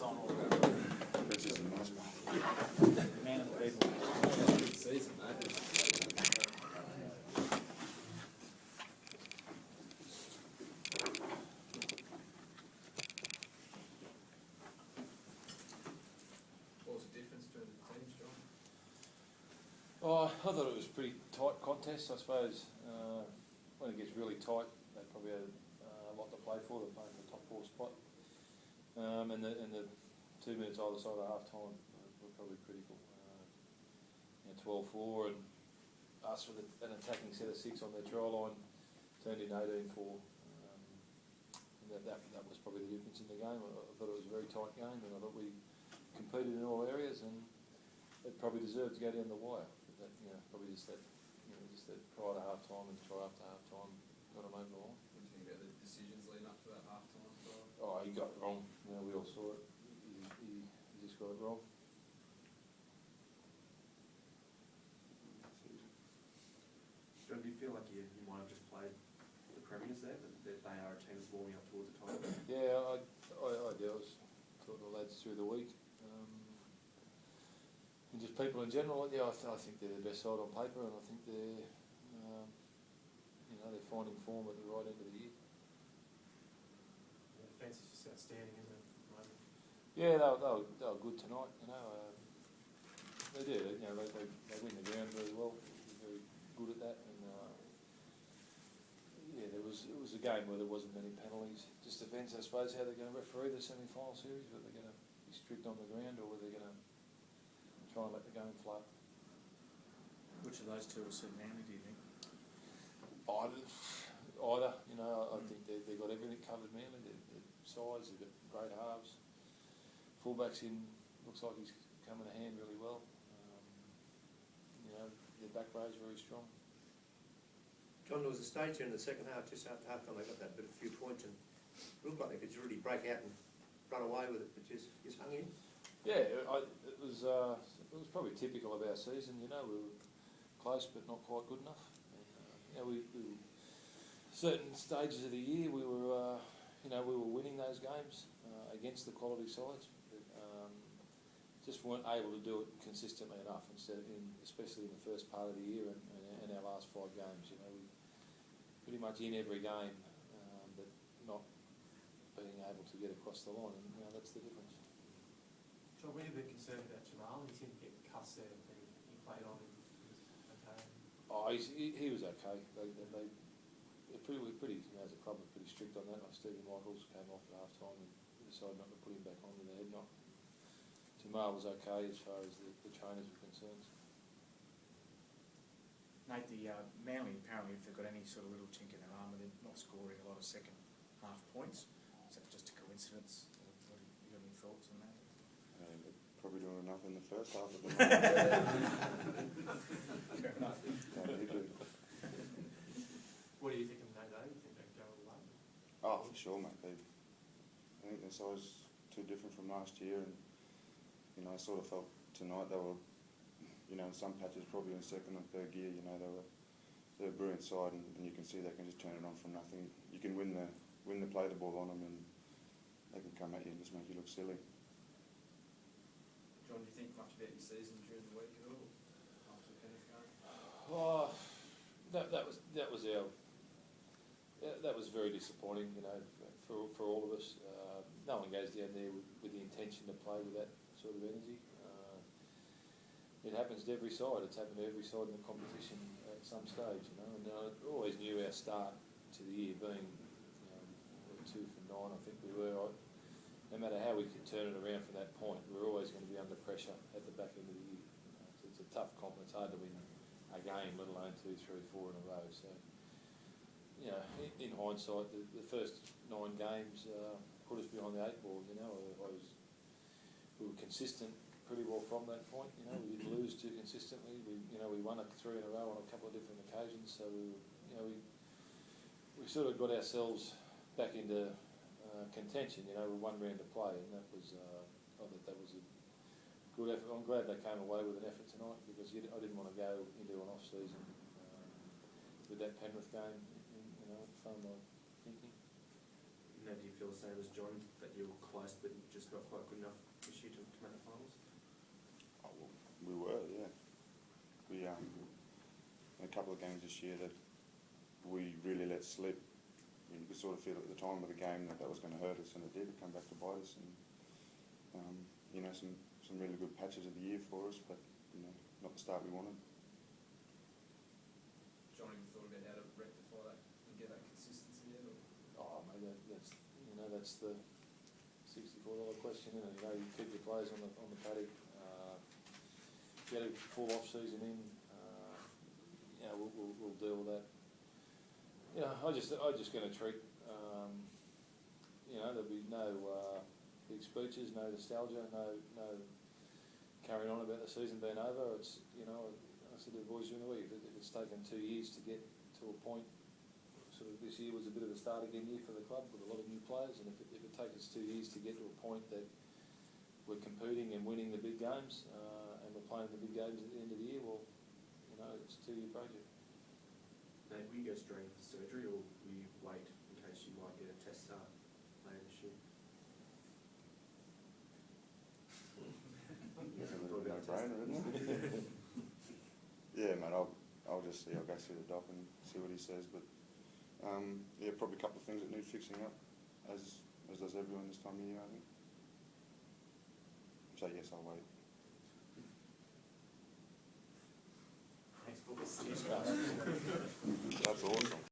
on all That's just a nice one. man of the people. Good season, mate. What was the difference between the teams, John? Oh, I thought it was a pretty tight contest, I suppose. When it gets really tight, they probably had a lot to play for. They're playing for the top 4 spot. And the 2 minutes either side of half time were probably critical. 12-4 and us with an attacking set of 6 on their try line turned in 18-4. And that was probably the difference in the game. I thought it was a very tight game, and I thought we competed in all areas, and it probably deserved to go down the wire. But that, probably just that prior to half time and try after half time got them over the line. What do you think about the decisions leading up to that half-time try? Oh, he got it wrong. We all saw it. He just got it wrong. John, do you feel like you might have just played the premiers there, but that they are a team that's warming up towards the title? Yeah, I do. I was talking to the lads through the week. And just people in general, I think they're the best side on paper, and I think they're finding form at the right end of the year. The defence is just outstanding, isn't it, at the moment? Yeah, they were good tonight. They do. They win the ground very well. They're very good at that. And it was a game where there wasn't many penalties. Just depends, I suppose, how they're going to referee the semi-final series. Whether they're going to be strict on the ground or whether they're going to try and let the game flow. Which of those two will suit Manly, do you think? Either. I think they've got everything covered. Manly, their size, they've got great halves. Fullbacks looks like he's coming to hand really well. Their back row is very strong. John, there was a stage in the second half, just after half time, they got that bit of few points and it looked like they could really break out and run away with it, but just hung in. Yeah, it was probably typical of our season. We were close but not quite good enough. And, we certain stages of the year we were winning those games against the quality sides, but just weren't able to do it consistently enough. Especially in the first part of the year and our last 5 games, we pretty much in every game, but not being able to get across the line, and that's the difference. John, were you a bit concerned about Jamal? He seemed to get cussed there, but he played on and he was okay. Oh, he was okay. We're pretty, as a club, we're pretty strict on that. Like Stephen Michaels came off at half time and decided not to put him back on with a head knock. Jamal was okay as far as the trainers were concerned. Nate, the Manly apparently, if they've got any sort of little chink in their armour, they're not scoring a lot of second half points. Is that just a coincidence? What do you got any thoughts on that? They're probably doing enough in the first half of the Fair enough. What do you think of them, Nate? You think they go away? Oh, for sure, mate. I think their size too different from last year, and I sort of felt tonight they were, in some patches probably in second and third gear. They're a brilliant side, and you can see they can just turn it on from nothing. You can win the play the ball on them, and they can come at you and just make you look silly. John, do you think much about your season during the week at all? After the Penrith game? Oh, that was very disappointing, for all of us. No one goes down there with the intention to play with that sort of energy. It happens to every side. It's happened to every side in the competition at some stage, And I always knew our start to the year being, 2 from 9. I think we were. No matter how we could turn it around from that point, we were always going to be under pressure at the back end of the year. So it's a tough comp. It's hard to win a game, let alone 2, 3, 4 in a row. So, in hindsight, the first 9 games put us behind the 8 ball. We were consistent pretty well from that point. We didn't lose too consistently. We won 3 in a row on a couple of different occasions. So we sort of got ourselves back into contention. With 1 round to play, and that was I thought that was a good effort. I'm glad they came away with an effort tonight, because I didn't want to go into an off season with that Penrith game. From my thinking. do you feel the same as John, that you were close but just not quite good enough this year to make the finals? Oh, well, we were, yeah. We in a couple of games this year that we really let slip. You could sort of feel at the time of the game that was going to hurt us, and it did. It come back to bite us, and you know, some really good patches of the year for us, but you know, not the start we wanted. John, have you thought about how to rectify that and get that consistency yet? Or? Oh, mate, that's the $64 question, isn't it? You know, you keep your players on the paddock, get a full off season in. You know, we'll deal with that. You know, I'm just going to treat. You know, there'll be no big speeches, no nostalgia, no carrying on about the season being over. It's, you know, I said to the boys during the week, if it's taken 2 years to get to a point, sort of this year was a bit of a start again year for the club with a lot of new players, and if it takes us 2 years to get to a point that we're competing and winning the big games, and we're playing the big games at the end of the year, well, you know, it's a 2-year project. Nate, will you go straight for surgery, or will you wait in case you might get a test start later this year? It's a little no-brainer, isn't it? Yeah, mate. I'll just see. I'll go see the doc and see what he says. But yeah, probably a couple of things that need fixing up, as does everyone this time of year, I think. So yes, I'll wait. Thanks, boys.